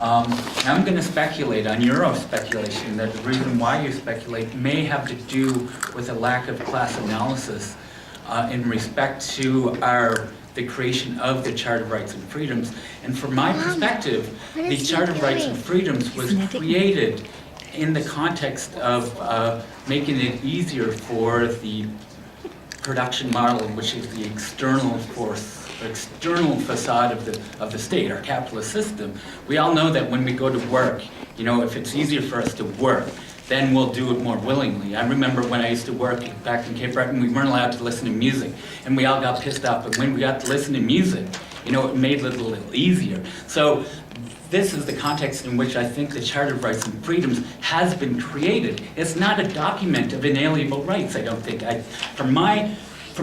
I'm going to speculate on your own speculation that the reason why you speculate may have to do with a lack of class analysis in respect to the creation of the Charter of Rights and Freedoms. And from my perspective, the Charter of Rights and Freedoms was created in the context of making it easier for the production model, which is the external force, external facade of the state, our capitalist system. We all know that when we go to work, you know, if it's easier for us to work, then we'll do it more willingly. I remember when I used to work back in Cape Breton, we weren't allowed to listen to music, and we all got pissed off. But when we got to listen to music, you know, it made it a little easier. So this is the context in which I think the Charter of Rights and Freedoms has been created. It's not a document of inalienable rights, I don't think. From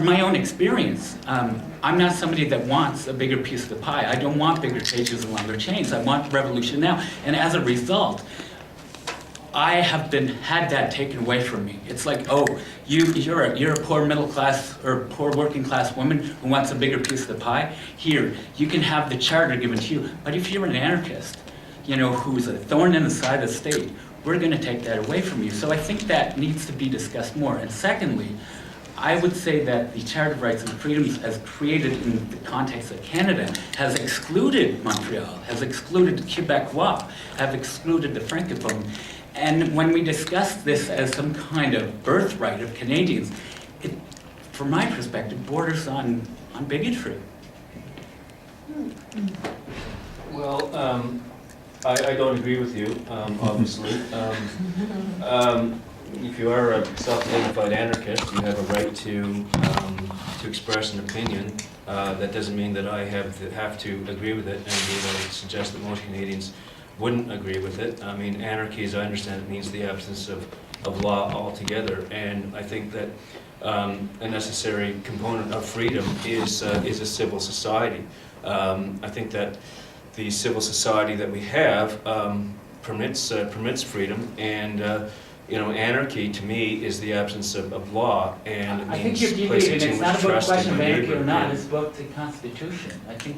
my own experience, I'm not somebody that wants a bigger piece of the pie. I don't want bigger cages and longer chains. I want revolution now. And as a result, I have had that taken away from me. It's like, oh, you're a poor middle class or poor working class woman who wants a bigger piece of the pie. Here, you can have the charter given to you. But if you're an anarchist, you know, who's a thorn in the side of the state, we're going to take that away from you. So I think that needs to be discussed more. And secondly, I would say that the Charter of Rights and Freedoms, as created in the context of Canada, has excluded Montreal, has excluded Quebecois, have excluded the Francophone. And when we discuss this as some kind of birthright of Canadians, it, from my perspective, borders on bigotry. Well, I don't agree with you, obviously. If you are a self-identified anarchist, you have a right to express an opinion. That doesn't mean that I have to agree with it, and indeed I would suggest that most Canadians wouldn't agree with it. I mean, anarchy, as I understand it, means the absence of law altogether, and I think that a necessary component of freedom is a civil society. I think that the civil society that we have permits freedom, and you know, anarchy to me is the absence of law, and it I think means you're placing deviating. too It's much not about a trust in question of your anarchy or neighbor. not, it's about the Constitution. I think.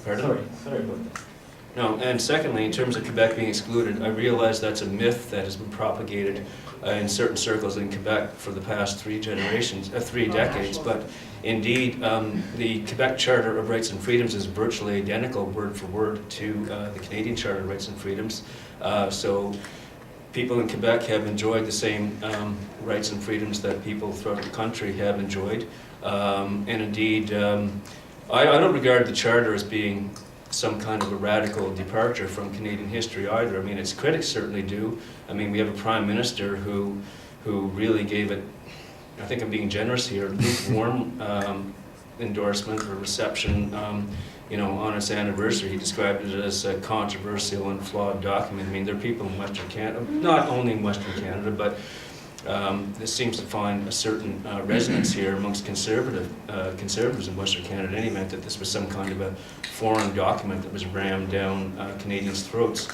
Pardon? Sorry about that. No, and secondly, in terms of Quebec being excluded, I realize that's a myth that has been propagated in certain circles in Quebec for the past three decades, but indeed, the Quebec Charter of Rights and Freedoms is virtually identical, word for word, to the Canadian Charter of Rights and Freedoms. So people in Quebec have enjoyed the same rights and freedoms that people throughout the country have enjoyed. And indeed, I don't regard the Charter as being some kind of a radical departure from Canadian history either. I mean, its critics certainly do. I mean, we have a Prime Minister who really gave it, I think I'm being generous here, lukewarm endorsement or reception, you know, on its anniversary. He described it as a controversial and flawed document. I mean, there are people in Western Canada, not only in Western Canada, but this seems to find a certain resonance here amongst conservatives in Western Canada in any event, that this was some kind of a foreign document that was rammed down Canadians' throats.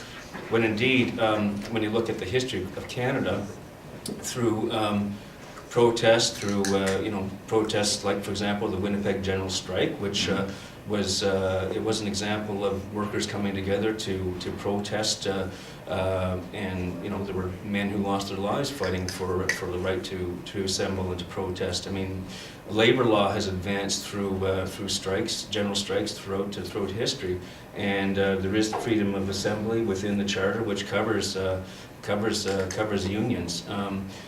When indeed, when you look at the history of Canada, through protest, through you know, protests like, for example, the Winnipeg General Strike, which was an example of workers coming together to protest, and you know, there were men who lost their lives fighting for the right to assemble and to protest. I mean, labor law has advanced through strikes, general strikes throughout history, and there is freedom of assembly within the Charter, which covers unions.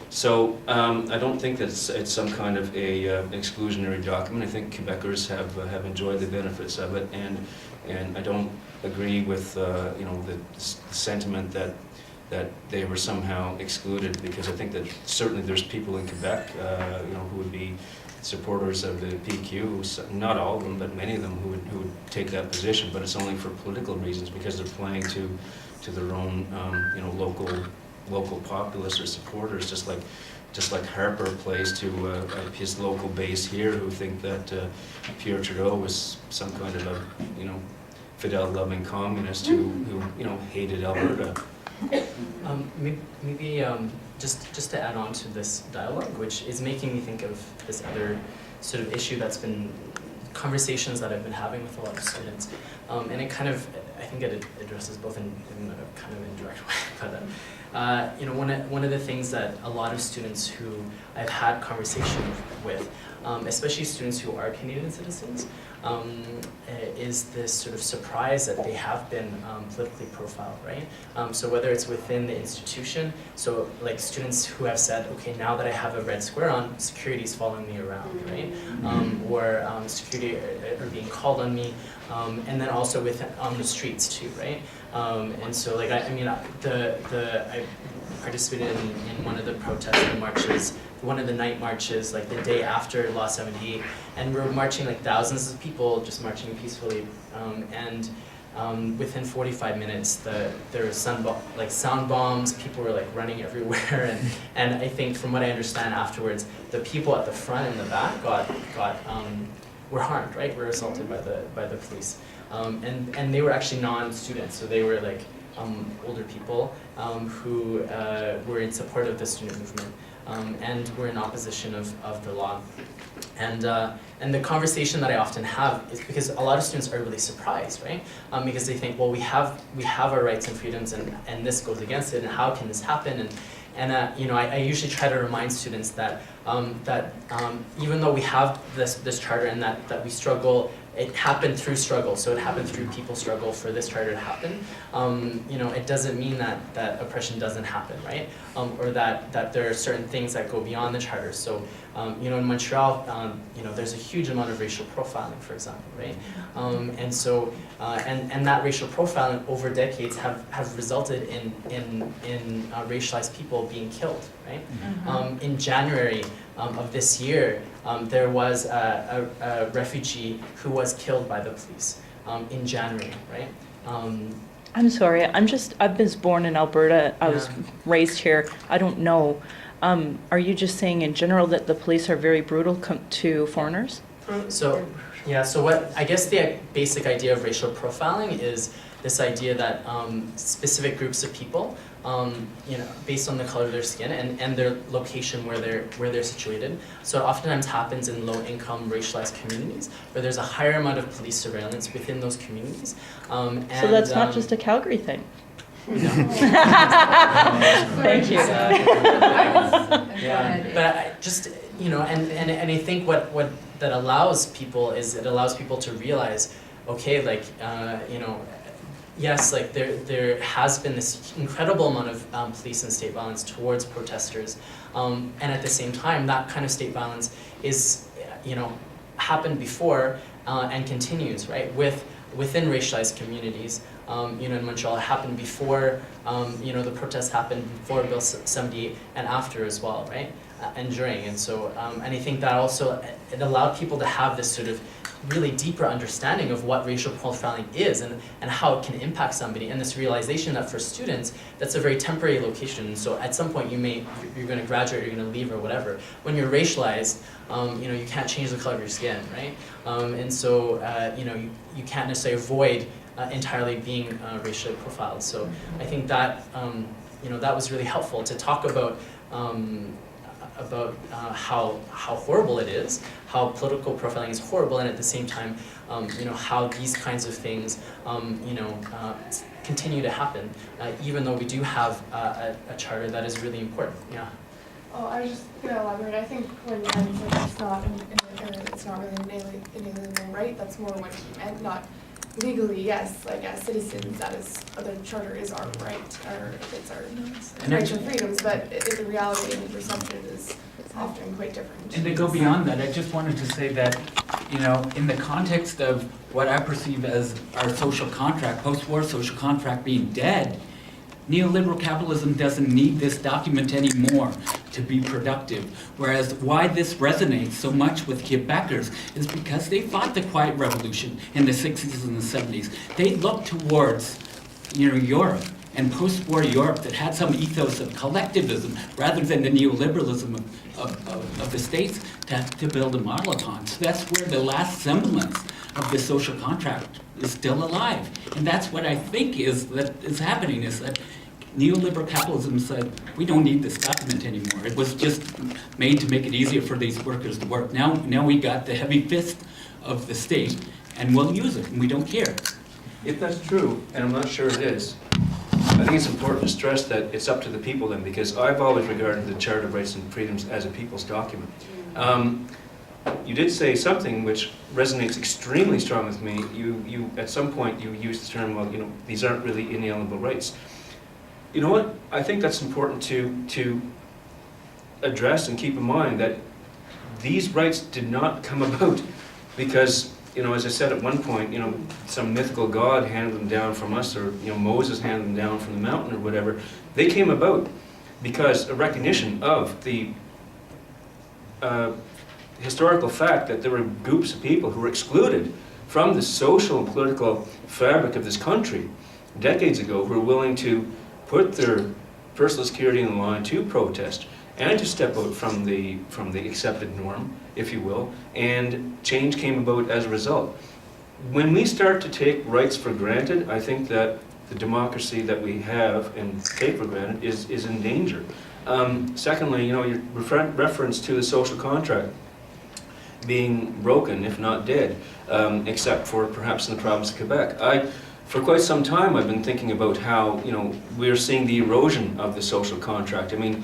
So I don't think that it's some kind of a exclusionary document. I think Quebecers have enjoyed the benefits of it, and I don't agree with you know, the sentiment that they were somehow excluded, because I think that certainly there's people in Quebec you know, who would be supporters of the PQ, not all of them, but many of them who would take that position, but it's only for political reasons, because they're playing to their own you know, local populists or supporters, just like Harper plays to his local base here, who think that Pierre Trudeau was some kind of a, you know, Fidel-loving communist who you know, hated Alberta. Maybe just to add on to this dialogue, which is making me think of this other sort of issue that's been conversations that I've been having with a lot of students, and it kind of, I think it addresses both in a kind of indirect way. But you know, one of the things that a lot of students who I've had conversations with, especially students who are Canadian citizens, is this sort of surprise that they have been politically profiled, right? So whether it's within the institution, so like students who have said, okay, now that I have a red square on, security's following me around, right? Or security are being called on me, and then also on the streets too, right? And so like I participated in one of the protests and marches, one of the night marches, like the day after Law 78, and we were marching like thousands of people, just marching peacefully, and within 45 minutes, there were sound bombs, people were like running everywhere, and I think from what I understand afterwards, the people at the front and the back were harmed, right? Were assaulted by the police, and they were actually non-students, so they were like older people who were in support of the student movement. And were in opposition of the law. And the conversation that I often have is because a lot of students are really surprised, right? Because they think, well, we have our rights and freedoms, and this goes against it, and how can this happen? And you know, I usually try to remind students that even though we have this charter and that we struggle, it happened through struggle. So it happened through people's struggle for this charter to happen. You know, it doesn't mean that oppression doesn't happen, right? Or that there are certain things that go beyond the charter. So you know, in Montreal, you know, there's a huge amount of racial profiling, for example, right? And so and that racial profiling over decades have resulted in racialized people being killed, right? In January of this year, there was a refugee who was killed by the police in January, right? I'm sorry, I was born in Alberta, I was raised here, I don't know. Are you just saying in general that the police are very brutal to foreigners? So, yeah, so what, I guess the basic idea of racial profiling is this idea that specific groups of people, you know, based on the color of their skin and their location where they're situated. So it oftentimes happens in low-income racialized communities where there's a higher amount of police surveillance within those communities. So that's not just a Calgary thing? No. Thank you. Yeah, but I just, you know, and I think what that allows people is it allows people to realize, okay, like, you know, yes, like there has been this incredible amount of police and state violence towards protesters, and at the same time, that kind of state violence is, you know, happened before and continues, right, within racialized communities. You know, in Montreal, it happened before, you know, the protests happened before Bill 78 and after as well, right, and during. And so, and I think that also, it allowed people to have this sort of really deeper understanding of what racial profiling is and how it can impact somebody, and this realization that for students, that's a very temporary location. So at some point you're going to graduate, you're going to leave or whatever. When you're racialized, you know, you can't change the color of your skin, right? And so, you know, you can't necessarily avoid entirely being racially profiled. So I think that, you know, that was really helpful to talk about how horrible it is, how political profiling is horrible, and at the same time, you know, how these kinds of things, you know, continue to happen, even though we do have a charter that is really important. Yeah. Oh, I was just going to elaborate. I think when you said it's not really an inalienable right, that's more what you meant, not legally, yes, like as citizens, that is, the charter is our right, or it's our rights and freedoms, but the reality and the perception is often quite different. And to go beyond that, I just wanted to say that, you know, in the context of what I perceive as our social contract, post-war social contract being dead, neoliberal capitalism doesn't need this document anymore to be productive. Whereas why this resonates so much with Quebecers is because they fought the Quiet Revolution in the 60s and the 70s. They looked towards, you know, Europe and post-war Europe that had some ethos of collectivism rather than the neoliberalism of the states to build a model upon. So that's where the last semblance of the social contract is still alive. And that's what I think is happening, is that neoliberal capitalism said, we don't need this document anymore. It was just made to make it easier for these workers to work. Now we got the heavy fist of the state, and we'll use it, and we don't care. if that's true, and I'm not sure it is, I think it's important to stress that it's up to the people then, because I've always regarded the Charter of Rights and Freedoms as a people's document. You did say something which resonates extremely strong with me. You at some point you used the term, well, you know, these aren't really inalienable rights. You know what? I think that's important to address and keep in mind that these rights did not come about because, you know, as I said at one point, you know, some mythical god handed them down from us, or, you know, Moses handed them down from the mountain or whatever. They came about because a recognition of the historical fact that there were groups of people who were excluded from the social and political fabric of this country decades ago, who were willing to put their personal security in the line to protest and to step out from the accepted norm, if you will, and change came about as a result. When we start to take rights for granted, I think that the democracy that we have and take for granted is in danger. Secondly, you know, your reference to the social contract being broken, if not dead, except for perhaps in the province of Quebec. For quite some time I've been thinking about how, you know, we're seeing the erosion of the social contract. I mean,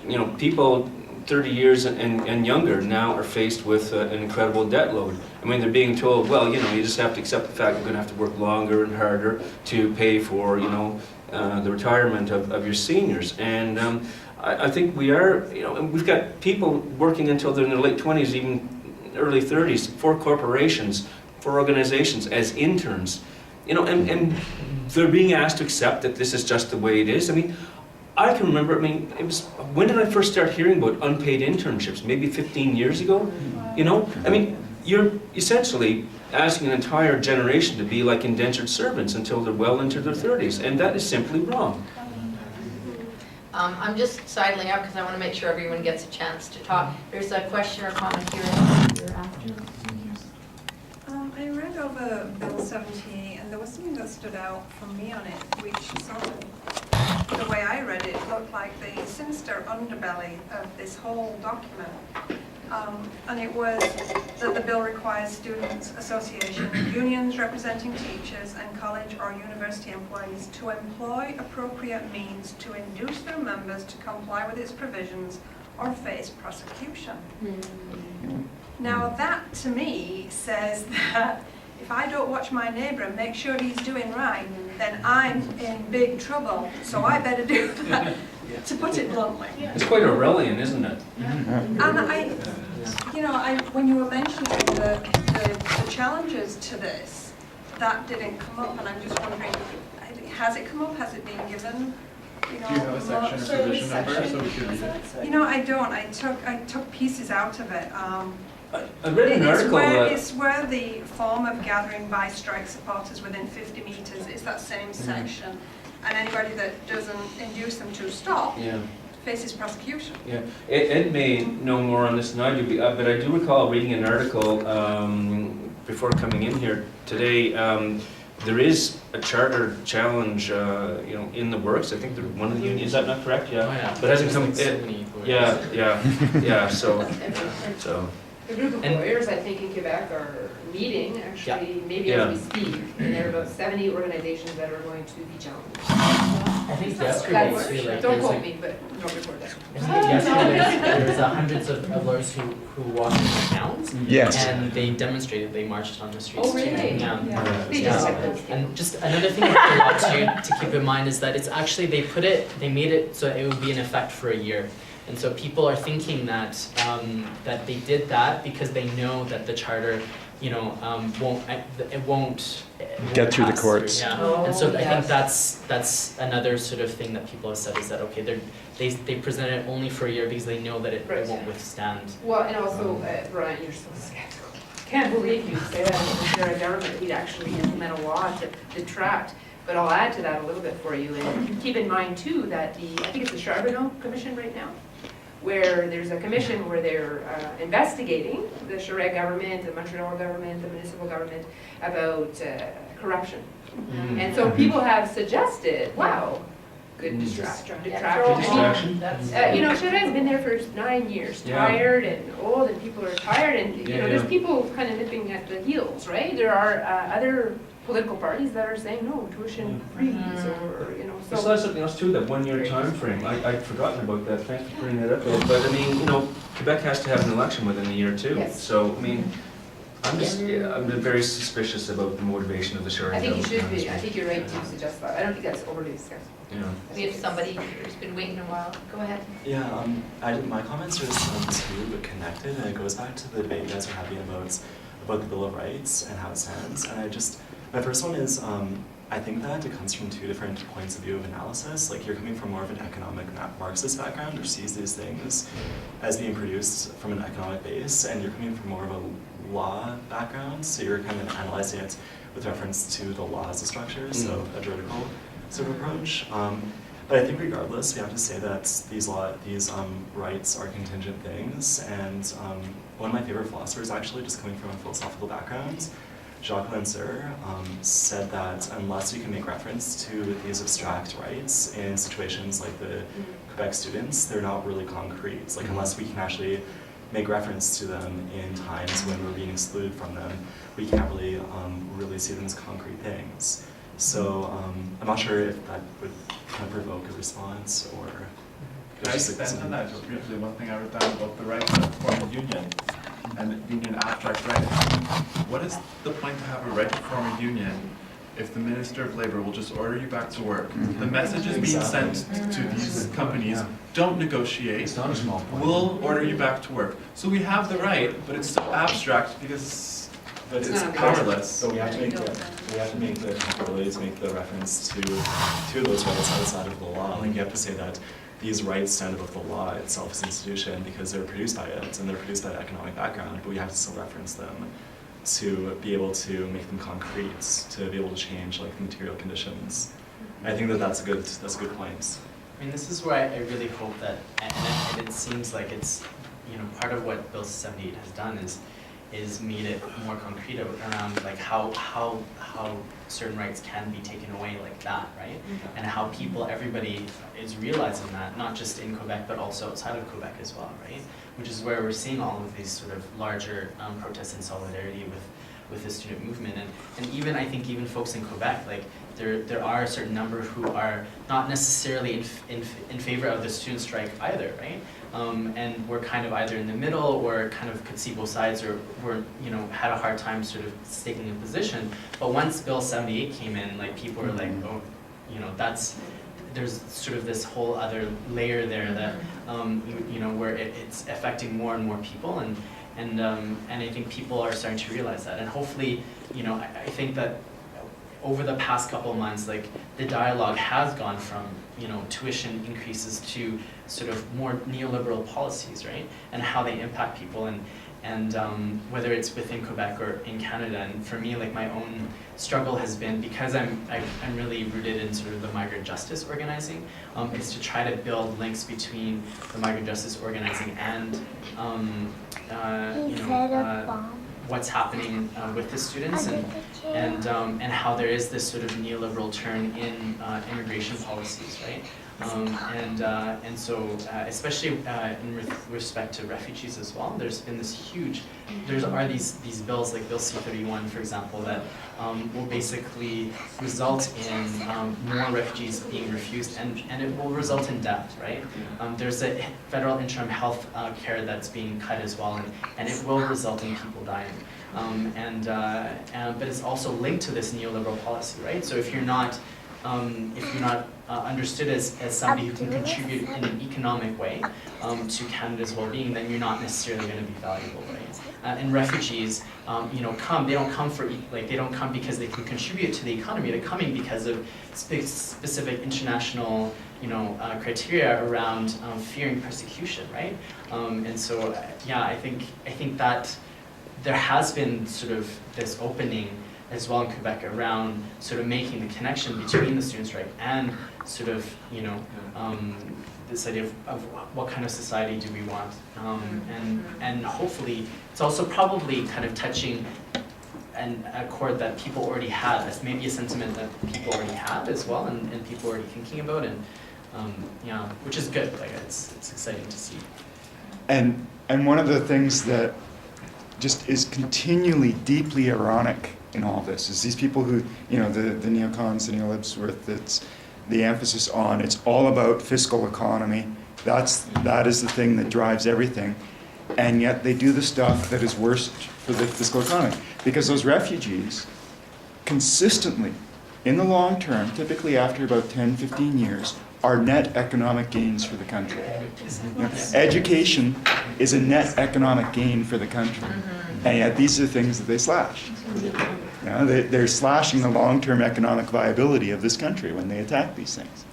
you know, people 30 years and younger now are faced with an incredible debt load. I mean, they're being told, well, you know, you just have to accept the fact you're going to have to work longer and harder to pay for, you know, the retirement of your seniors. And I think we are, you know, and we've got people working until they're in their late 20s, even early 30s, for corporations, for organizations, as interns. You know, and they're being asked to accept that this is just the way it is. I mean, I can remember, I mean, it was, when did I first start hearing about unpaid internships? Maybe 15 years ago? You know? I mean, you're essentially asking an entire generation to be like indentured servants until they're well into their 30s, and that is simply wrong. I'm just sidling out because I want to make sure everyone gets a chance to talk. There's a question or comment here after. I read over Bill 70, and there was something that stood out for me on it, which sort of, the way I read it, looked like the sinister underbelly of this whole document. And it was that the bill requires students' association, unions representing teachers and college or university employees to employ appropriate means to induce their members to comply with its provisions or face prosecution. Now that, to me, says that if I don't watch my neighbour and make sure he's doing right, then I'm in big trouble, so I better do that, to put it bluntly. It's quite Orwellian, isn't it? And when you were mentioning the challenges to this, that didn't come up, and I'm just wondering, has it come up? Has it been given? You know, do you have a section or provision number so we could read it? You know, I don't. I took pieces out of it. I read an article It's where the form of gathering by strike supporters within 50 metres is that same section, and anybody that doesn't induce them to stop faces prosecution. Yeah, Ed may know more on this than I do, but I do recall reading an article before coming in here today. There is a charter challenge, in the works. I think they're one of the unions. Is that not correct? Yeah. Oh, yeah. But it hasn't come. Yeah. So. A group of lawyers, I think, in Quebec are meeting, actually, maybe as we speak, and there are about 70 organizations that are going to be challenged. I think yesterday, too, like, don't quote me, but no report that. I think yesterday there was hundreds of lawyers who walked in the towns, and they demonstrated, they marched on the streets. Oh, really? And just another thing to keep in mind is that it's actually, they made it so it would be in effect for a year. And so people are thinking that that they did that because they know that the charter, won't get through the pass courts. Through, yeah. And so I think that's another sort of thing that people have said is that okay, they present it only for a year because they know that it won't withstand. Well, and also, Brian, you're so skeptical. Can't believe you say that if you're a government, we'd actually implement a law to detract. But I'll add to that a little bit for you. And keep in mind, too, that I think it's the Charbonneau Commission right now, where there's a commission where they're investigating the Charest government, the Montreal government, the municipal government about corruption. And so people have suggested, wow, good distraction. Charest has been there for 9 years, tired and old, and people are tired, and there's people kind of nipping at the heels, right? There are other political parties that are saying, no, tuition freeze, or, you know, I so. saw something else too, that 1 year time frame. I'd forgotten about that. Thanks for bringing that up. But I mean, you know, Quebec has to have an election within a year too. Yes. So I mean, I'm very suspicious about the motivation of the sharing. I think you should government be, I think you're right to suggest that. I don't think that's overly discussed. Yeah. I mean, if somebody who's been waiting a while, go ahead. Yeah, my comments are too connected, and it goes back to the debate you guys are having about the Bill of Rights and how it stands. And my first one is, I think that it comes from two different points of view of analysis. Like, you're coming from more of an economic Marxist background, or sees these things as being produced from an economic base, and you're coming from more of a law background, so you're kind of analyzing it with reference to the law as a structure, so a juridical sort of approach. But I think regardless, we have to say that these rights are contingent things, and one of my favorite philosophers, actually, just coming from a philosophical background, Jacques Lancer, said that unless we can make reference to these abstract rights in situations like the Quebec students, they're not really concrete. Like, unless we can actually make reference to them in times when we're being excluded from them, we can't really really see them as concrete things. So I'm not sure if that would kind of provoke a response, or Can I expand on that just briefly? One thing I wrote down about the right to form a union and it being an abstract right. What is the point to have a right to form a union if the Minister of Labour will just order you back to work? The message is being sent to these companies, don't negotiate, It's not a small point. we'll order you back to work. So we have the right, but it's so abstract because it's not a big powerless. So we have to make the ability to make the reference to those rights outside of the law. Like, you have to say that these rights stand above the law itself as an institution because they're produced by it and they're produced by the economic background, but we have to still reference them to be able to make them concrete, to be able to change like material conditions. I think that's a good point. I mean, this is where I really hope that, and it seems like it's, you know, part of what Bill 78 has done is made it more concrete around like how certain rights can be taken away like that, right? And how everybody is realizing that, not just in Quebec, but also outside of Quebec as well, right? Which is where we're seeing all of these sort of larger protests in solidarity with the student movement. And even, I think, even folks in Quebec, like, there are a certain number who are not necessarily in favor of the student strike either, right? And we're kind of either in the middle or kind of could see both sides, or were, you know, had a hard time sort of staking a position. But once Bill 78 came in, like, people were like, oh, you know, there's sort of this whole other layer there that, you know, where it's affecting more and more people, and I think people are starting to realize that. And hopefully, you know, I think that over the past couple of months, like, the dialogue has gone from, you know, tuition increases to sort of more neoliberal policies, right? And how they impact people, and whether it's within Quebec or in Canada. And for me, like, my own struggle has been, because I'm really rooted in sort of the migrant justice organizing, is to try to build links between the migrant justice organizing and you know, what's happening with the students, and how there is this sort of neoliberal turn in immigration policies, right? And so especially in respect to refugees as well, there's been this huge, are these bills like Bill C-31, for example, that will basically result in more refugees being refused, and it will result in death, right? There's a federal interim health care that's being cut as well, and it will result in people dying. But it's also linked to this neoliberal policy, right? So if you're not understood as somebody who can contribute in an economic way to Canada's well-being, then you're not necessarily going to be valuable, right? And refugees, you know, they don't come because they can contribute to the economy. They're coming because of specific international, you know, criteria around fearing persecution, right? And so, yeah, I think that there has been sort of this opening as well in Quebec around sort of making the connection between the student strike and sort of, you know, this idea of what kind of society do we want, and hopefully it's also probably kind of touching a chord that people already had. That's maybe a sentiment that people already had as well, and people already thinking about, and yeah, which is good. Like, it's exciting to see. And one of the things that just is continually deeply ironic in all of this, is these people who, you know, the neocons, the neolibs, with the emphasis on it's all about fiscal economy. That is the thing that drives everything. And yet they do the stuff that is worst for the fiscal economy. Because those refugees consistently, in the long term, typically after about 10, 15 years, are net economic gains for the country. You know, education is a net economic gain for the country. And yet these are things that they slash. You know, they're slashing the long-term economic viability of this country when they attack these things.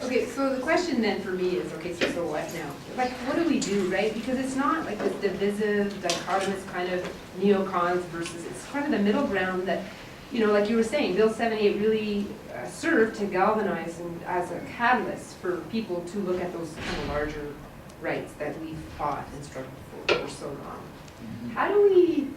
Okay, so the question then for me is, okay, so what now? Like, what do we do, right? Because it's not like this divisive, dichotomous kind of neocons versus, it's kind of the middle ground that, you know, like you were saying, Bill 78 really served to galvanize and as a catalyst for people to look at those kind of larger rights that we've fought and struggled for so long. How do we,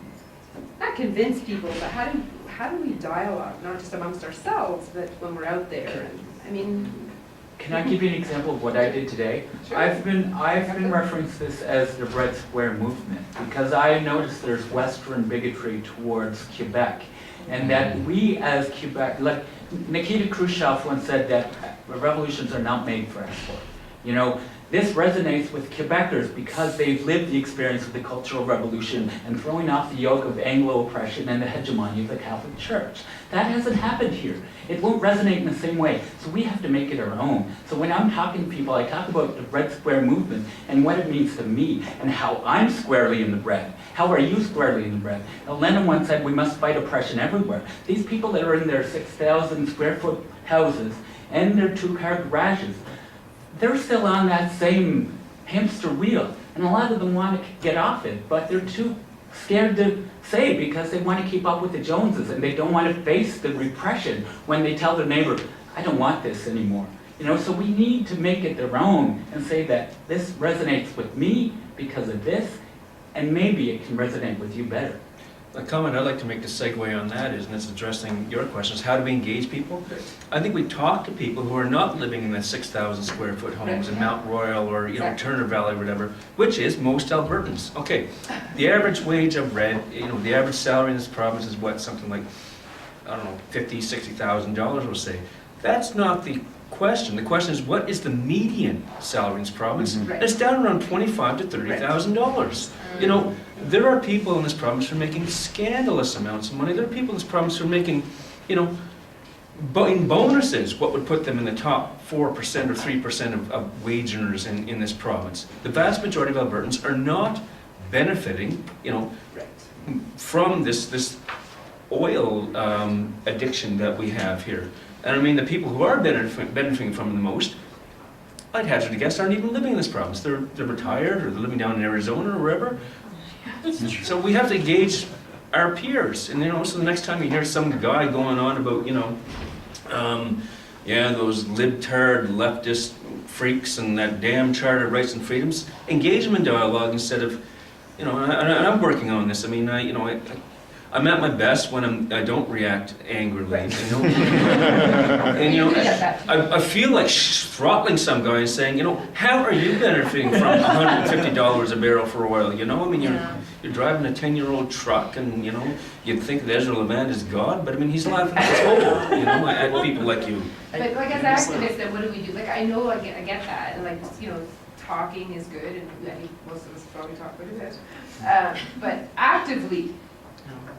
not convince people, but how do we dialogue, not just amongst ourselves, but when we're out there? And, I mean, can I give you an example of what I did today? Sure. I've been referenced this as the Red Square movement because I noticed there's Western bigotry towards Quebec, and that we as Quebec, like Nikita Khrushchev once said that revolutions are not made for export. You know, this resonates with Quebecers because they've lived the experience of the Cultural Revolution and throwing off the yoke of Anglo oppression and the hegemony of the Catholic Church. That hasn't happened here. It won't resonate in the same way, so we have to make it our own. So when I'm talking to people, I talk about the Red Square movement and what it means to me and how I'm squarely in the bread. How are you squarely in the bread? Now, Leonard once said we must fight oppression everywhere. These people that are in their 6,000 square foot houses and their 2-car garages, they're still on that same hamster wheel. And a lot of them want to get off it, but they're too scared to say because they want to keep up with the Joneses and they don't want to face the repression when they tell their neighbor, I don't want this anymore. You know, so we need to make it their own and say that this resonates with me because of this, and maybe it can resonate with you better. A comment I'd like to make to segue on that is, and it's addressing your questions, how do we engage people? I think we talk to people who are not living in the 6,000 square foot homes in Mount Royal or, you know, Turner Valley or whatever, which is most Albertans. Okay, the average wage I've read, you know, the average salary in this province is what, something like, I don't know, $50,000, $60,000 we'll say. That's not the question. The question is, what is the median salary in this province? Right. It's down around $25,000 to $30,000. You know, there are people in this province who are making scandalous amounts of money. There are people in this province who are making, you know, in bonuses, what would put them in the top 4% or 3% of wage earners in this province. The vast majority of Albertans are not benefiting, you know, from this oil addiction that we have here. And I mean, the people who are benefiting from it the most, I'd hazard to guess, aren't even living in this province. They're retired, or they're living down in Arizona or wherever. So we have to engage our peers. And, you know, so the next time you hear some guy going on about, you know, yeah, those libtard leftist freaks and that damn Charter of Rights and Freedoms, engage them in dialogue instead of, you know, and I'm working on this. I mean, I'm at my best when I don't react angrily. You know? And, you know, I feel like throttling some guy and saying, you know, how are you benefiting from $150 a barrel for oil? You know, I mean, you're driving a 10-year-old truck, and, you know, you'd think that Ezra Levant is God, but I mean, he's laughing at his hole, you know, at people like you. but like as activists, then what do we do? Like, I know I get that, and like, you know, talking is good, and I think most of us probably talk quite a bit. But actively,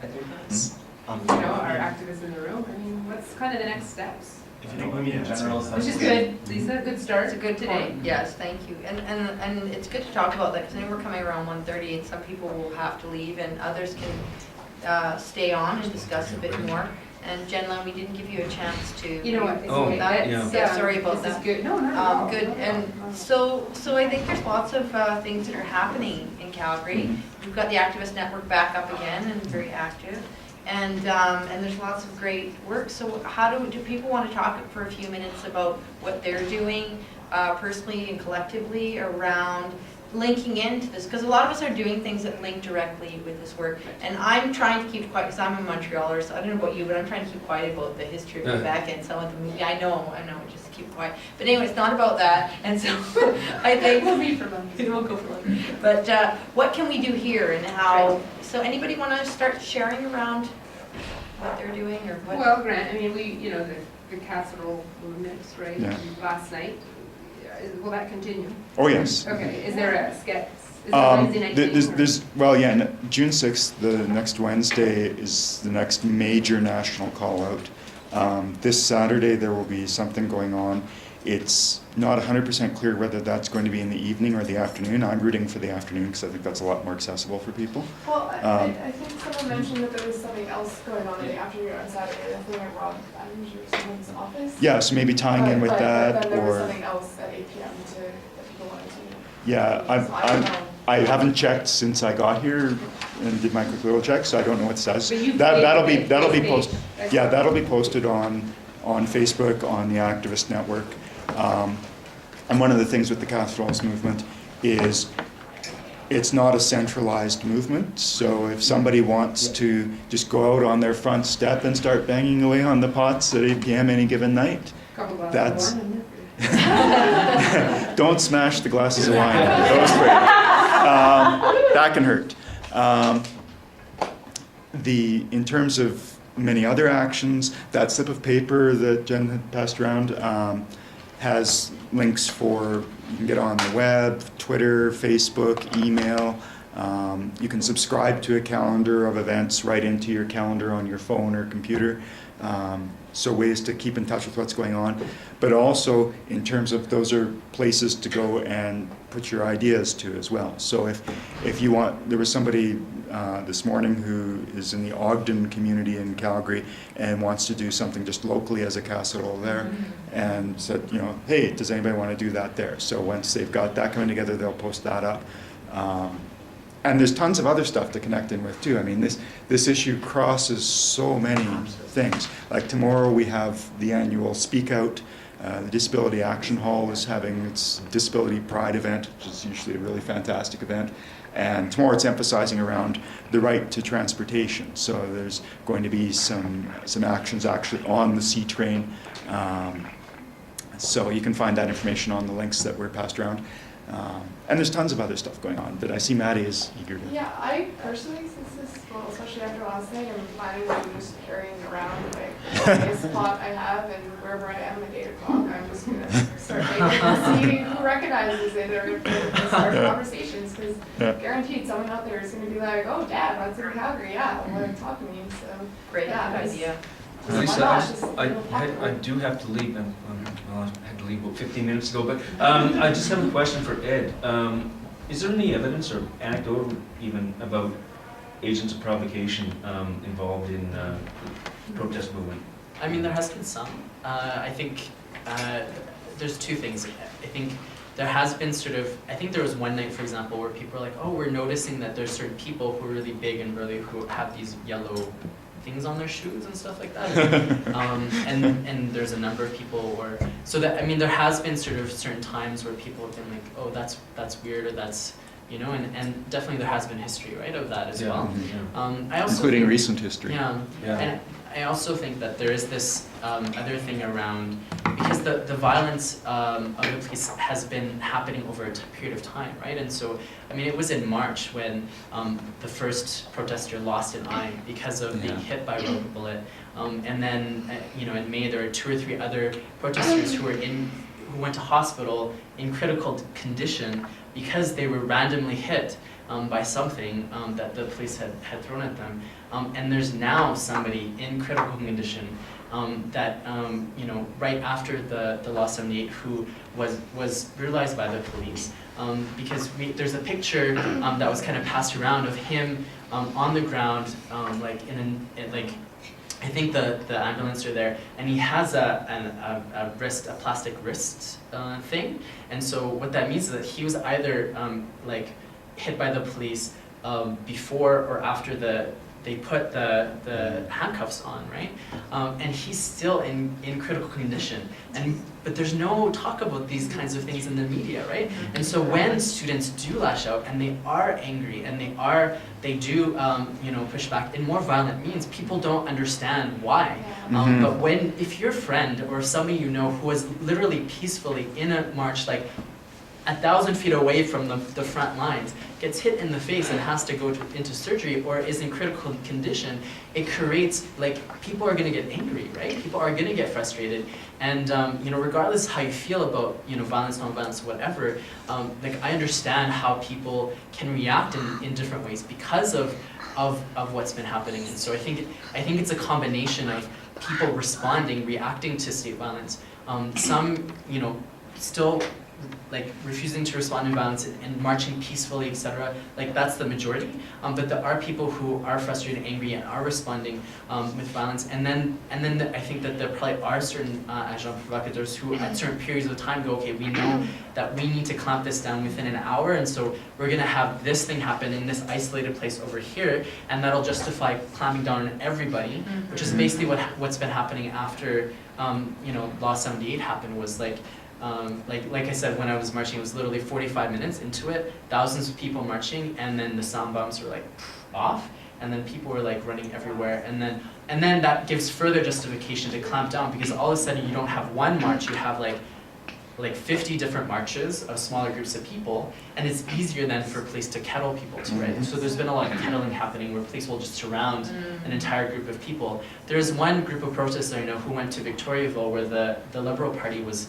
I think that's, you know, our activists in the room, I mean, what's kind of the next steps? if you don't mind me answering. Which is good, Lisa, good start. It's a good today, yes, thank you. And it's good to talk about that, because I know we're coming around 1:30, and some people will have to leave, and others can stay on and discuss a bit more. And Jen Lund, we didn't give you a chance to. You know what, it's Oh, okay. yeah. Yeah, sorry about This that. is good, no, not at all. Good, and so I think there's lots of things that are happening in Calgary. We've got the Activist Network back up again and very active. And there's lots of great work. So how do people want to talk for a few minutes about what they're doing personally and collectively around linking into this? Because a lot of us are doing things that link directly with this work. And I'm trying to keep quiet, because I'm a Montrealer, so I don't know about you, but I'm trying to keep quiet about the history of Quebec and some of the movie. I know, just keep quiet. But anyway, it's not about that. And so I think We'll read for them. we'll go for lunch. But what can we do here, and how? So anybody want to start sharing around what they're doing or what? Well, Grant, I mean, the casserole movements, right, Yeah. last night, will that continue? Oh, yes. Okay, is there a sketch? Is that Wednesday night thing, or- Well, yeah, June 6th, the next Wednesday, is the next major national call-out. This Saturday, there will be something going on. It's not 100% clear whether that's going to be in the evening or the afternoon. I'm rooting for the afternoon because I think that's a lot more accessible for people. Well, I think someone mentioned that there was something else going on in the afternoon on Saturday, I think at Rob Adams or someone's office. Yeah, so maybe tying in with But that, then there was or, something else at 8 p.m. that people wanted to. yeah, So I don't know. I haven't checked since I got here and did my quick little check, so I don't know what it says. But you've That'll made be the posted. page. Yeah, that'll be posted on Facebook, on the activist network. And one of the things with the Casseroles movement is it's not a centralized movement. So if somebody wants to just go out on their front step and start banging away on the pots at 8 p.m. any given night, Couple glasses that's- of wine in there. don't smash the glasses of wine. Those three. That can hurt. In terms of many other actions, that slip of paper that Jen had passed around has links for, you can get on the web, Twitter, Facebook, email. You can subscribe to a calendar of events right into your calendar on your phone or computer. So ways to keep in touch with what's going on. But also in terms of those are places to go and put your ideas to as well. So if you want, there was somebody this morning who is in the Ogden community in Calgary and wants to do something just locally as a casserole there, and said, hey, does anybody want to do that there? So once they've got that coming together, they'll post that up. And there's tons of other stuff to connect in with too. I mean, this issue crosses so many things. Like tomorrow we have the annual Speak Out. The Disability Action Hall is having its Disability Pride event, which is usually a really fantastic event. And tomorrow it's emphasizing around the right to transportation. So there's going to be some actions actually on the C train. So you can find that information on the links that were passed around. And there's tons of other stuff going on, but I see Maddie is eager to. Yeah, I personally, especially after last night, I'm planning on just carrying around the spot I have, and wherever I am at 8 o'clock, I'm just gonna start making and see who recognizes it or if they start conversations, because guaranteed someone out there is gonna be like, oh, Dad, that's in Calgary, yeah, want to talk to me, so. Great yeah, idea. Lisa, I I do have to leave, well, I had to leave about 15 minutes ago, but I just have a question for Ed. Is there any evidence or anecdotal even about agents of provocation involved in the protest movement? I mean, there has been some. I think there's two things. I think there has been I think there was one night, for example, where people were like, oh, we're noticing that there's certain people who are really big and who have these yellow things on their shoes and stuff like that. And there's a number of people so that, I mean, there has been certain times where people have been like, oh, that's weird, or that's, and definitely there has been history, right, of that as well. I also Including think, recent history. Yeah. And I also think that there is this other thing around, because the violence of the police has been happening over a period of time, right? And so, I mean, it was in March when the first protester lost an eye because of being hit by a rubber bullet. And then, in May, there were 2 or 3 other protesters who went to hospital in critical condition because they were randomly hit by something that the police had thrown at them. And there's now somebody in critical condition that, right after the Law 78, who was brutalized by the police. Because there's a picture that was kind of passed around of him on the ground, I think the ambulance are there, and he has a plastic wrist thing. And so what that means is that he was either hit by the police before or after they put the handcuffs on, right? And he's still in critical condition. But there's no talk about these kinds of things in the media, right? And so when students do lash out and they are angry and they do push back in more violent means, people don't understand why. But if your friend or somebody who was literally peacefully in a march, 1,000 feet away from the front lines, gets hit in the face and has to go into surgery or is in critical condition, it creates, like, people are gonna get angry, right? People are gonna get frustrated. And, you know, regardless how you feel about, you know, violence, non-violence, whatever, like, I understand how people can react in different ways because of what's been happening. And so I think it's a combination of people responding, reacting to state violence. Some, you know, still like refusing to respond to violence and marching peacefully, etc. Like that's the majority. But there are people who are frustrated, angry, and are responding with violence. And then I think that there probably are certain agents provocateurs who, at certain periods of time, go, okay, we know that we need to clamp this down within an hour, and so we're going to have this thing happen in this isolated place over here, and that'll justify clamping down on everybody, which is basically what's been happening after you know, Law 78 happened. Was like I said, when I was marching, it was literally 45 minutes into it, thousands of people marching, and then the sound bombs were like off, and then people were like running everywhere, and then that gives further justification to clamp down, because all of a sudden you don't have one march, you have like 50 different marches of smaller groups of people, and it's easier then for police to kettle people too, right? So there's been a lot of kettling happening where police will just surround an entire group of people. There's one group of protesters I know who went to Victoriaville where the Liberal Party was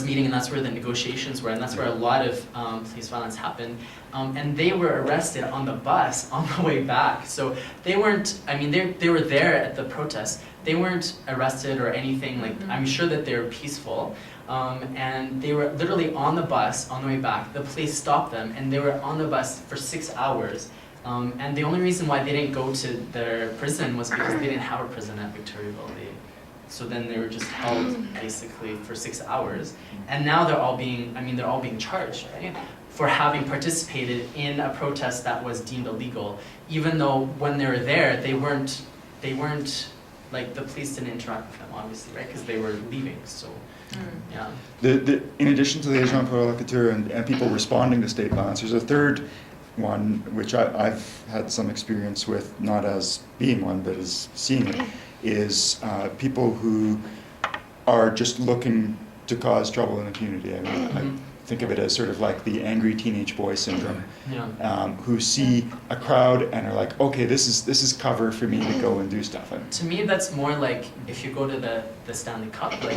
meeting, and that's where the negotiations were, and that's where a lot of police violence happened. And they were arrested on the bus on the way back. So they weren't, I mean, they were there at the protest. They weren't arrested or anything, like, I'm sure that they were peaceful. And they were literally on the bus on the way back. The police stopped them, and they were on the bus for 6 hours. And the only reason why they didn't go to their prison was because they didn't have a prison at Victoriaville. So then they were just held basically for 6 hours, and now they're all being charged, right, for having participated in a protest that was deemed illegal, even though when they were there, they weren't like, the police didn't interact with them, obviously, right, because they were leaving. So yeah. In addition to the agents provocateurs and people responding to state violence, there's a third one which I've had some experience with, not as being one, but as seeing it. Is people who are just looking to cause trouble in the community. I mean, I think of it as sort of like the angry teenage boy syndrome, who see a crowd and are like, okay, this is cover for me to go and do stuff. To me, that's more like if you go to the Stanley Cup, like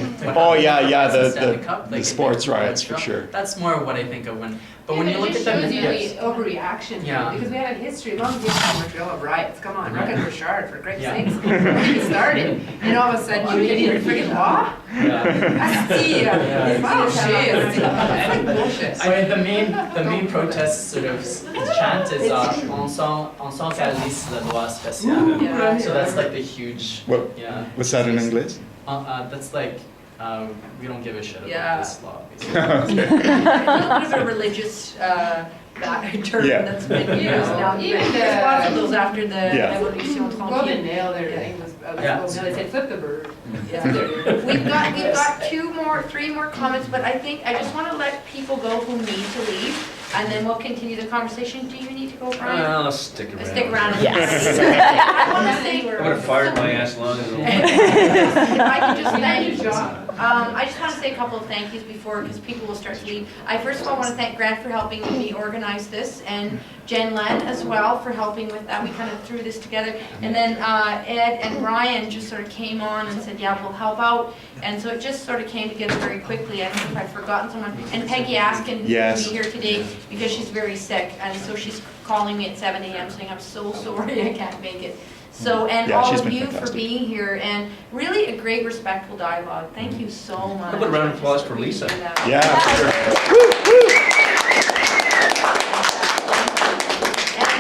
the sports riots for sure. That's more what I think of when. But when you look at them, the overreaction here, because we have a history, long history in Montreal of riots. Come on, Ruck and Richard, for Christ's sakes, when we started, and all of a sudden you get in friggin' law. Asti, it's like bullshit. I mean, the main protest sort of chant is on s'en calisse la loi spéciale. So that's like the huge. What's that in English? That's like. We don't give a shit about this law. A little bit of a religious term that's been used now. Even lots of those after the Revolution Tranquille. Golden nail there, they said flip the bird. We've got three more comments, but I think I just want to let people go who need to leave, and then we'll continue the conversation. Do you need to go, Brian? I'll stick around. Stick around. Yes. I want to say. I would have fired my ass long ago. If I can just thank you. I just want to say a couple of thank yous before, because people will start to leave. I first of all want to thank Grant for helping me organize this, and Jen Len as well for helping with that. We kind of threw this together. And then Ed and Brian just sort of came on and said, yeah, we'll help out. And so it just sort of came together very quickly. I don't know if I've forgotten someone. And Peggy Askin will be here today because she's very sick. And so she's calling me at 7 a.m. saying, I'm so sorry I can't make it. So, and all of you for being here, and really a great respectful dialogue. Thank you so much. A good round of applause for Lisa.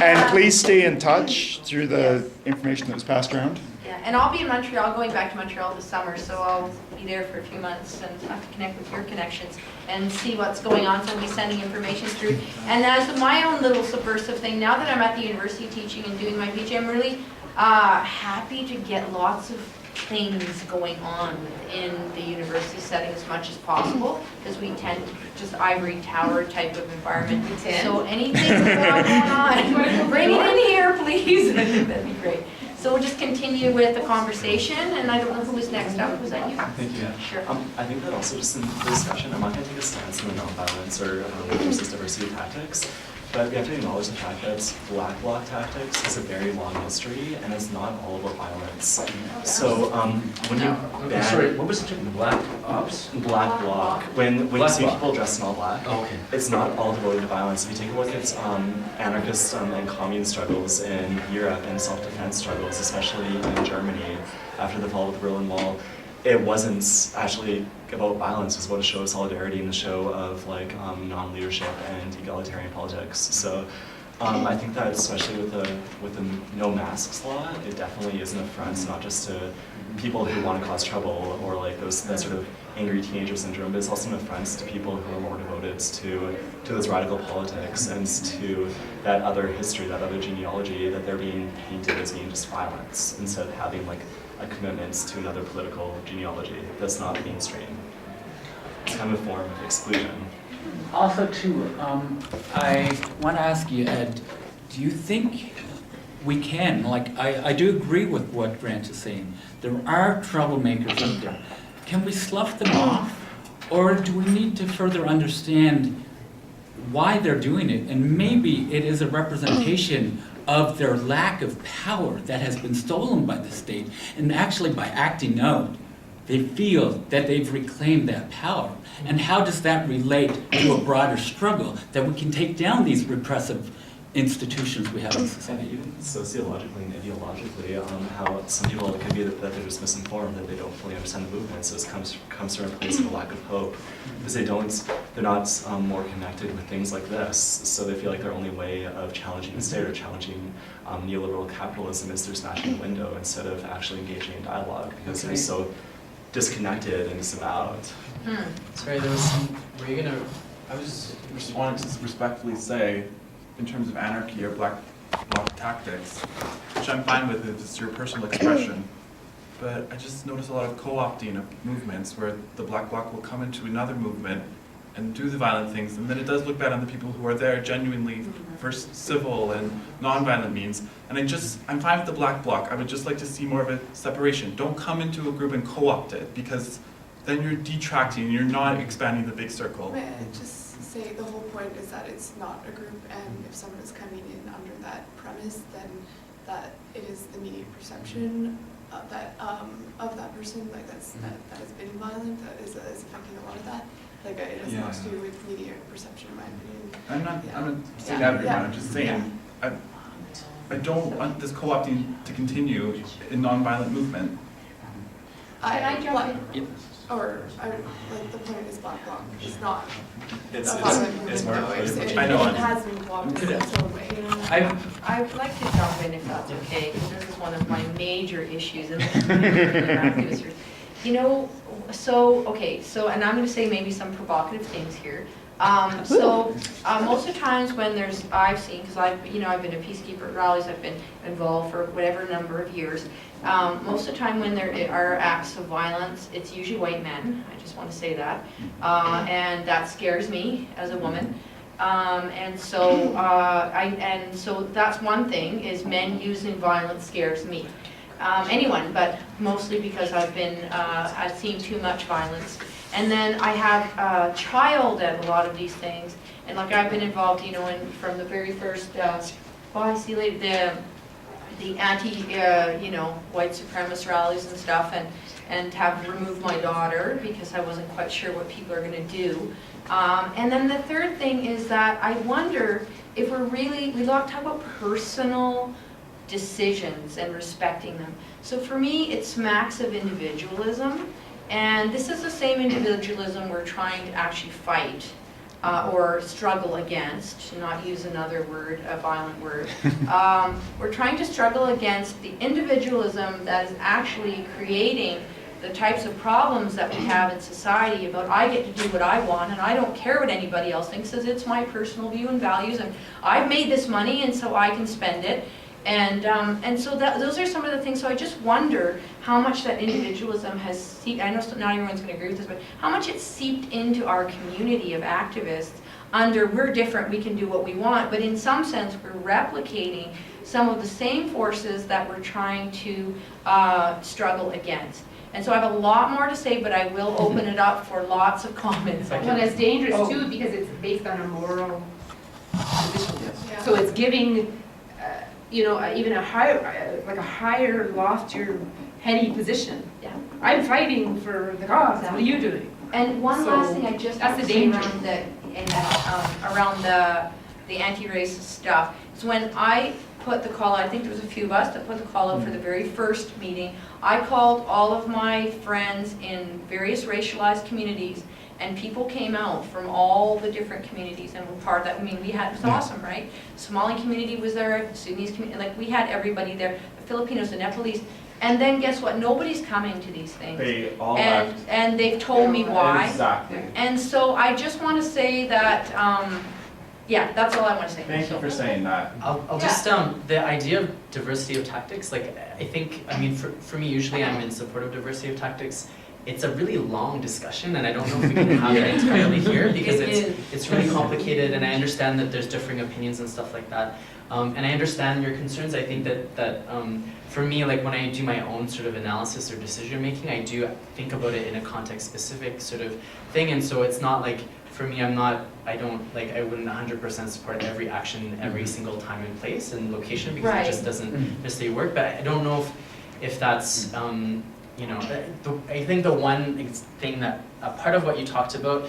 And please stay in touch through the information that was passed around. Yeah, and I'll be in Montreal, going back to Montreal this summer, so I'll be there for a few months and have to connect with your connections and see what's going on, so I'll be sending information through. And as my own little subversive thing, now that I'm at the university teaching and doing my PhD, I'm really happy to get lots of things going on within the university setting as much as possible, because we tend to just ivory tower type of environment. So anything going on, bring it in here, please. That'd be great. So we'll just continue with the conversation, and I don't know who was next up. Was that you? Thank you. Sure. I think that also just in the discussion, I'm not going to take a stance on the nonviolence or versus diversity tactics, but we have to acknowledge the fact that black bloc tactics has a very long history and it's not all about violence. So when you ban... Sorry, what was the term? Black ops? Black bloc. When you Black see bloc. people dressed in all black, Oh, okay. it's not all devoted to violence. If you take a look at anarchist and commune struggles in Europe and self-defense struggles, especially in Germany after the fall of the Berlin Wall, it wasn't actually about violence. It was about a show of solidarity and a show of like non-leadership and egalitarian politics. So I think that especially with the no masks law, it definitely is an affront not just to people who want to cause trouble or like that sort of angry teenager syndrome, but it's also an affront to people who are more devoted to those radical politics and to that other history, that other genealogy that they're being painted as being just violence instead of having like a commitment to another political genealogy that's not mainstream. It's kind of a form of exclusion. Also, too, I want to ask you, Ed, do you think we can, like, I do agree with what Grant is saying. There are troublemakers out there. Can we slough them off? Or do we need to further understand why they're doing it? And maybe it is a representation of their lack of power that has been stolen by the state. And actually, by acting out, they feel that they've reclaimed that power. And how does that relate to a broader struggle that we can take down these repressive institutions we have in And society? even sociologically and ideologically, how some people, it could be that they're just misinformed, that they don't fully understand the movement, so it comes from a place of a lack of hope, because they're not more connected with things like this, so they feel like their only way of challenging the state or challenging neoliberal capitalism is through smashing the window instead of actually engaging in dialogue, because they're so disconnected and disavowed. Sorry, there was some, were you gonna, I was just wanted to respectfully say, in terms of anarchy or black bloc tactics, which I'm fine with, it's your personal expression, but I just notice a lot of co-opting of movements where the black bloc will come into another movement and do the violent things, and then it does look bad on the people who are there genuinely for civil and non-violent means. And I'm fine with the black bloc. I would just like to see more of a separation. Don't come into a group and co-opt it, because then you're detracting, you're not expanding the big circle. May I just say the whole point is that it's not a group, and if someone is coming in under that premise, then that it is the immediate perception of that person, like that has been violent, that is affecting a lot of that. Like it has not to do with media perception, in my opinion. I'm not saying everyone, I'm just saying, I don't want this co-opting to continue in non-violent movement. Can I jump in? Like the point is black bloc. It's not It's a violent movement. it's more though. political. I know. It has been blocked in its own way. I'd like to jump in if that's okay, because this is one of my major issues in the You know, so and I'm going to say maybe some provocative things here. Most of the times when I've seen, because I've been a peacekeeper at rallies, I've been involved for whatever number of years. Most of the time when there are acts of violence, it's usually white men. I just want to say that, and that scares me as a woman. So that's one thing, is men using violence scares me. Anyone, but mostly because I've seen too much violence. And then I have a child at a lot of these things, and like I've been involved, from the very first, I see the anti, white supremacist rallies and stuff, and have removed my daughter because I wasn't quite sure what people are going to do. And then the third thing is that I wonder if we talk about personal decisions and respecting them. So for me, it smacks of individualism, and this is the same individualism we're trying to actually fight or struggle against, to not use another word, a violent word. We're trying to struggle against the individualism that is actually creating the types of problems that we have in society about I get to do what I want and I don't care what anybody else thinks, because it's my personal view and values, and I've made this money and so I can spend it. And so those are some of the things. So I just wonder how much that individualism has seeped. I know not everyone's going to agree with this, but how much it's seeped into our community of activists under we're different, we can do what we want. But in some sense, we're replicating some of the same forces that we're trying to struggle against. And so I have a lot more to say, but I will open it up for lots of comments. Well, it's dangerous Oh. too, because it's based on a moral position. Yeah. So it's giving, you know, even a higher, like a higher, loftier, heady position. Yeah. I'm fighting for the cause, what are you doing? And one So, last thing I just that's have to the say danger. around the anti-racist stuff, is when I put the call, I think there was a few of us that put the call out for the very first meeting, I called all of my friends in various racialized communities, and people came out from all the different communities and were part of that. I mean, we had, it was awesome, right? Somali community was there, Sudanese community, like we had everybody there, the Filipinos, the Nepalese, and then guess what? Nobody's coming to these things. They all And, left. and they've told me why. Exactly. And so I just want to say that, yeah, that's all I want to say. Thank you for saying that. I'll just, the idea of diversity of tactics, like, I think, I mean, for me, usually I'm in support of diversity of tactics. It's a really long discussion, and I don't know if we can have it entirely here, because it's really complicated, and I understand that there's differing opinions and stuff like that. And I understand your concerns. I think that for me, like when I do my own sort of analysis or decision making, I do think about it in a context specific sort of thing, and so it's not like, for me, I wouldn't 100% support every action every single time and place and location, because Right. it just doesn't necessarily work. But I don't know if that's, you know, I think the one thing that, part of what you talked about,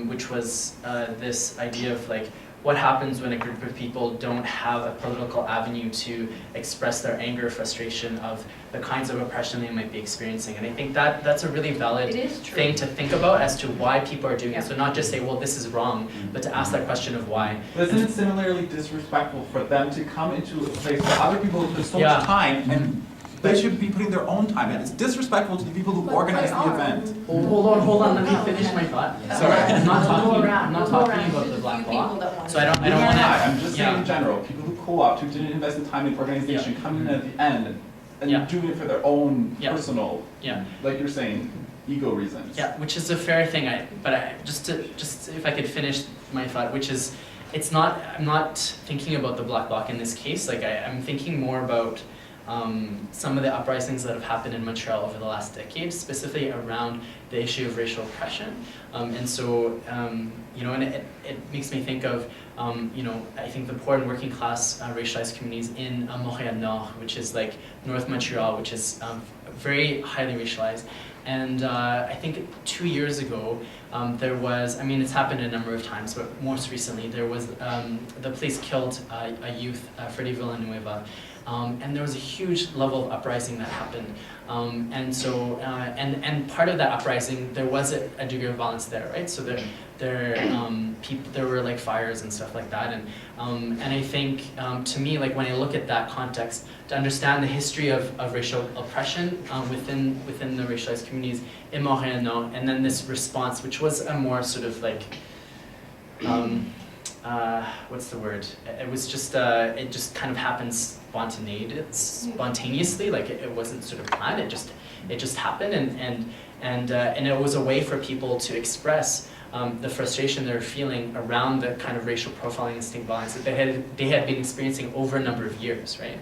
which was this idea of like, what happens when a group of people don't have a political avenue to express their anger, frustration of the kinds of oppression they might be experiencing. And I think that's a really valid It is true. thing to think about as to why people are doing it. So not just say, well, this is wrong, but to ask that question of why. But isn't it similarly disrespectful for them to come into a place where other people put so Yeah. much time and they should be putting their own time in? It's disrespectful to the people who But organize they the are. event. Hold on, let me finish my thought. Sorry. I'm not talking We'll go around about the to black few bloc. people that want So I don't Neither want am to. I. I'm just saying in general, people who co-opt, who didn't invest the time in organization, coming in at the end and Yeah. doing it for their own Yeah. personal, Yeah. like you're saying, ego reasons. Yeah, which is a fair thing. Just if I could finish my thought, which is, I'm not thinking about the black bloc in this case. Like I'm thinking more about some of the uprisings that have happened in Montreal over the last decade, specifically around the issue of racial oppression. And so, you know, and it makes me think of, you know, I think the poor and working class racialized communities in Montréal Nord, which is like North Montreal, which is very highly racialized. And I think 2 years ago, there was, I mean, it's happened a number of times, but most recently there was, the police killed a youth, Freddie Villanueva, and there was a huge level of uprising that happened. And so, and part of that uprising, there was a degree of violence there, right? So there were like fires and stuff like that. And I think, to me, like when I look at that context, to understand the history of racial oppression within the racialized communities in Montréal Nord, and then this response, which was a more sort of like, what's the word? It was just, it just kind of happens spontaneously, like it wasn't sort of planned. It just happened, and it was a way for people to express the frustration they were feeling around the kind of racial profiling and state violence that they had been experiencing over a number of years, right?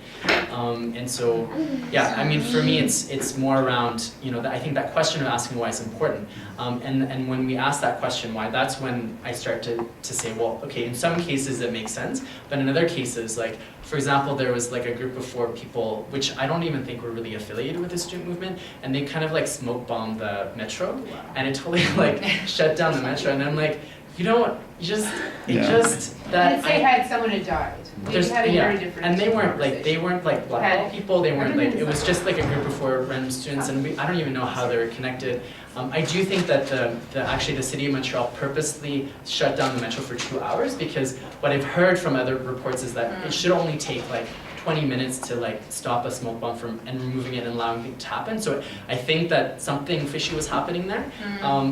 And so, yeah, I mean, for me, it's more around, you know, I think that question of asking why is important. And when we ask that question why, that's when I start to say, well, okay, in some cases it makes sense, but in other cases, like, for example, there was like a group of 4 people, which I don't even think were really affiliated with the student movement, and they kind of like smoke bombed the metro, and it totally like shut down the metro, and I'm like, you know what, Let's say had someone had died. We had a very different and they weren't conversation. black people, they weren't like, Everything's it was just like a group of 4 random students, and I don't even know how they were connected. I do think that actually the city of Montreal purposely shut down the metro for 2 hours, because what I've heard from other reports is that it should only take like 20 minutes to like stop a smoke bomb and removing it and allowing it to happen. So I think that something fishy was happening there,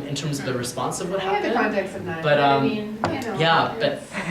in terms of the response of what I have the happened. context of 9, But, I mean, you know. Yeah,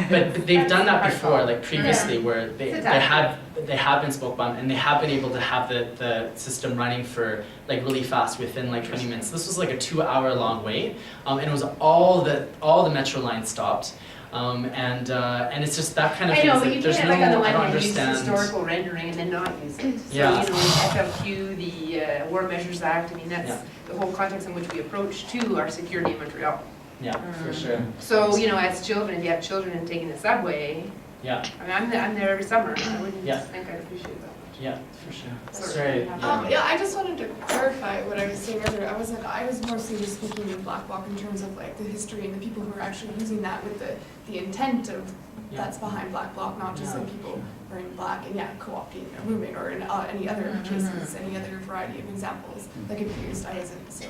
but they've done that That's before, hard. like previously, where they have been smoke bombed, and they have been able to have the system running for like really fast within like 20 minutes. This was like a 2-hour long wait, and it was all the metro lines stopped. And it's just that kind of I know, thing. but you There's can't, no, like, on the I one don't hand, use understand. historical rendering and then not use it. Yeah. So, FLQ, the War Measures Act, I mean, that's Yeah. the whole context in which we approach to our security in Montreal. Yeah, for sure. So, as children, if you have children and taking the subway, Yeah, I'm there every summer, I wouldn't Yeah. think I'd appreciate that much. yeah, for sure. Sorry. Sorry. Yeah, I just wanted to clarify what I was saying earlier. I was mostly just speaking of Black Bloc in terms of like the history and the people who are actually using that with the intent of Yeah. that's behind Black Bloc, not just Yeah. like people wearing black and co-opting a movement or in any other cases, any other variety of examples like abused. I wasn't, so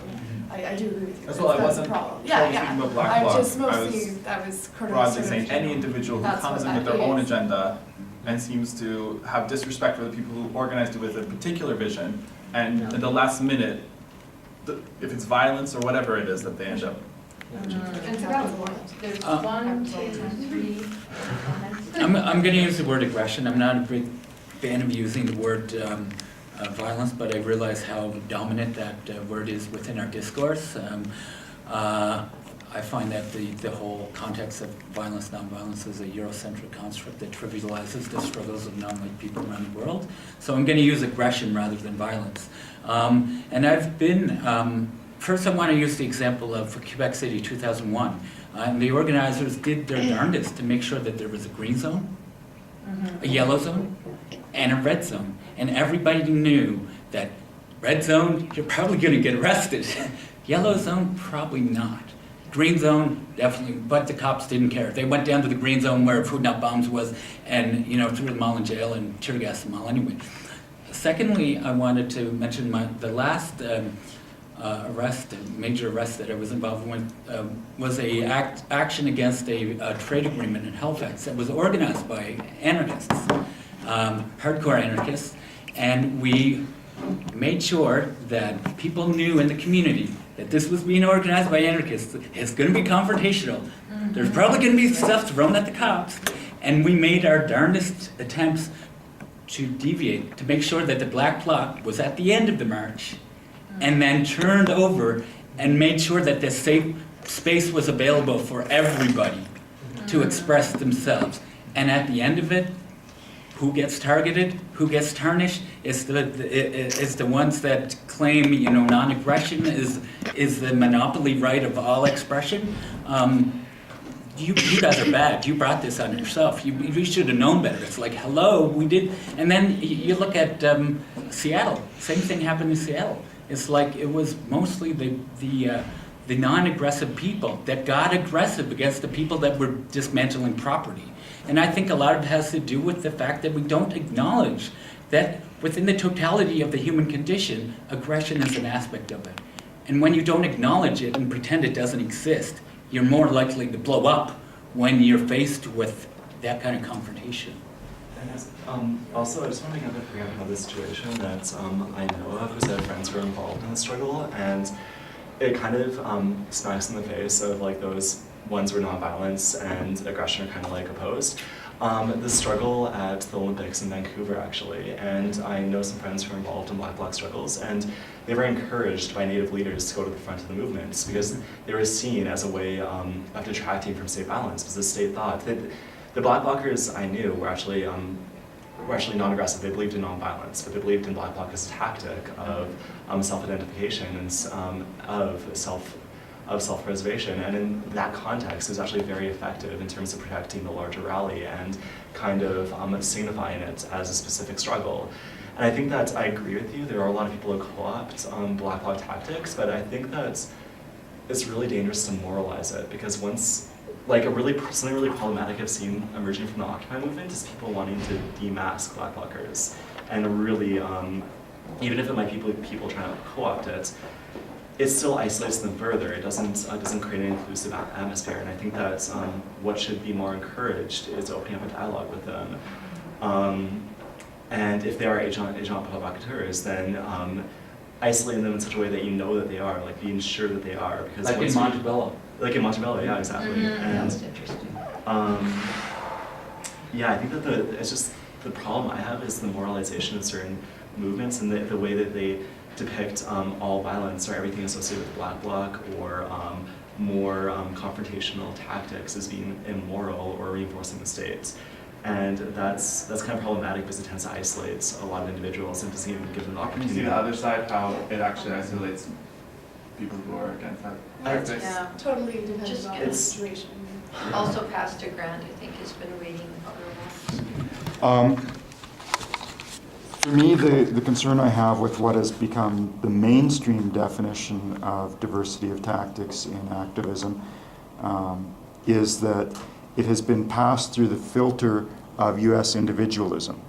I do agree with you. As well, I That's wasn't a problem. totally speaking about Black I Bloc. just I mostly, was that was kind of broadly sort of saying any individual who that's comes what in with that their own is. agenda and seems to have disrespect for the people who organized it with a particular vision, and Yeah. at the last minute, if it's violence or whatever it is that they end up. And to that point, there's Uh, 1, 2, 3 comments. I'm going to use the word aggression. I'm not a big fan of using the word violence, but I realize how dominant that word is within our discourse. I find that the whole context of violence, nonviolence is a Eurocentric construct that trivializes the struggles of non-white people around the world. So I'm going to use aggression rather than violence. And I've been, first I want to use the example of Quebec City 2001. And the organizers did their darndest to make sure that there was a green zone, a yellow zone, and a red zone. And everybody knew that red zone, you're probably going to get arrested. Yellow zone, probably not. Green zone, definitely, but the cops didn't care. They went down to the green zone where Food Not Bombs was and, threw them all in jail and tear gassed them all anyway. Secondly, I wanted to mention the last major arrest that I was involved with was a action against a trade agreement in Halifax that was organized by anarchists, hardcore anarchists, and we made sure that people knew in the community that this was being organized by anarchists. It's going to be confrontational. There's probably going to be stuff thrown at the cops, and we made our darndest attempts to deviate, to make sure that the Black Bloc was at the end of the march, and then turned over and made sure that the safe space was available for everybody to express themselves. And at the end of it, who gets targeted, who gets tarnished, is the ones that claim, non-aggression is the monopoly right of all expression. You guys are bad. You brought this on yourself. You should have known better. It's like, hello, we did. And then you look at Seattle. Same thing happened in Seattle. It's like it was mostly the non-aggressive people that got aggressive against the people that were dismantling property. And I think a lot of it has to do with the fact that we don't acknowledge that within the totality of the human condition, aggression is an aspect of it. And when you don't acknowledge it and pretend it doesn't exist, you're more likely to blow up when you're faced with that kind of confrontation. Also, I just want to kind of bring up another situation that I know of, who's had friends who are involved in the struggle, and it kind of smacks in the face of like those ones where nonviolence and aggression are kind of like opposed. The struggle at the Olympics in Vancouver, actually, and I know some friends who are involved in Black Bloc struggles, and they were encouraged by Native leaders to go to the front of the movement because they were seen as a way of detracting from state violence, because the state thought that the Black Blockers I knew were actually non-aggressive. They believed in nonviolence, but they believed in Black Bloc as a tactic of self-identification and of self-preservation, and in that context, it was actually very effective in terms of protecting the larger rally and kind of signifying it as a specific struggle. And I think that I agree with you. There are a lot of people who co-opt Black Bloc tactics, but I think that it's really dangerous to moralize it, because once, like something really problematic I've seen emerging from the Occupy movement is people wanting to demask Black Blockers, and really, even if it might be people trying to co-opt it, it still isolates them further. It doesn't create an inclusive atmosphere, and I think that what should be more encouraged is opening up a dialogue with them. And if they are agent provocateurs, then isolating them in such a way that you know that they are, like being sure that they are. Because Like in Montebello. Like in Montebello, yeah, exactly. And That's interesting. yeah, I think that it's just the problem I have is the moralization of certain movements and the way that they depict all violence or everything associated with Black Bloc or more confrontational tactics as being immoral or reinforcing the state. And that's kind of problematic because it tends to isolate a lot of individuals and doesn't even give them the Can you opportunity. see the other side, how it actually isolates people who are against that practice? Yeah. Totally depends Just on get- the situation. Also Pastor Grant, I think, has been waiting for a while. For me, the concern I have with what has become the mainstream definition of diversity of tactics in activism is that it has been passed through the filter of US individualism.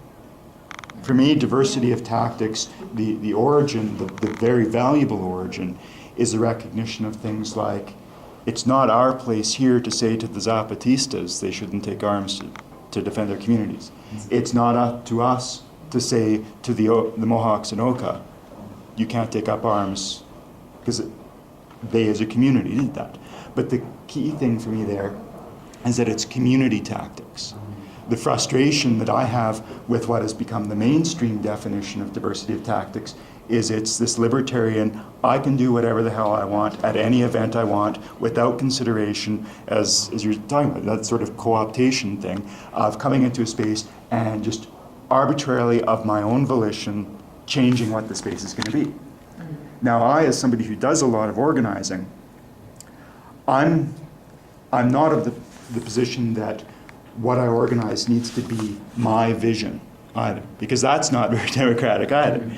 For me, diversity of tactics, the origin, the very valuable origin, is the recognition of things like, it's not our place here to say to the Zapatistas they shouldn't take arms to defend their communities. It's not up to us to say to the Mohawks in Oka, you can't take up arms, because they as a community did that. But the key thing for me there is that it's community tactics. The frustration that I have with what has become the mainstream definition of diversity of tactics is it's this libertarian, I can do whatever the hell I want at any event I want without consideration, as you're talking about, that sort of co-optation thing of coming into a space and just arbitrarily of my own volition changing what the space is going to be. Now I, as somebody who does a lot of organizing, I'm not of the position that what I organize needs to be my vision either, because that's not very democratic either.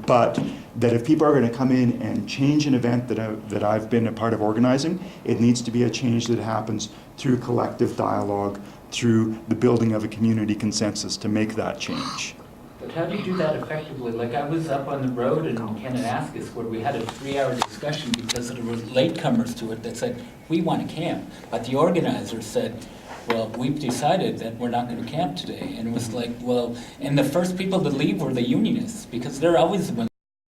But that if people are going to come in and change an event that I've been a part of organizing, it needs to be a change that happens through collective dialogue, through the building of a community consensus to make that change. But how do you do that effectively? Like, I was up on the road in Kananaskis where we had a 3-hour discussion because there were latecomers to it that said, we want to camp. But the organizers said, well, we've decided that we're not going to camp today. And it was like, well, and the first people to leave were the unionists because they're always the ones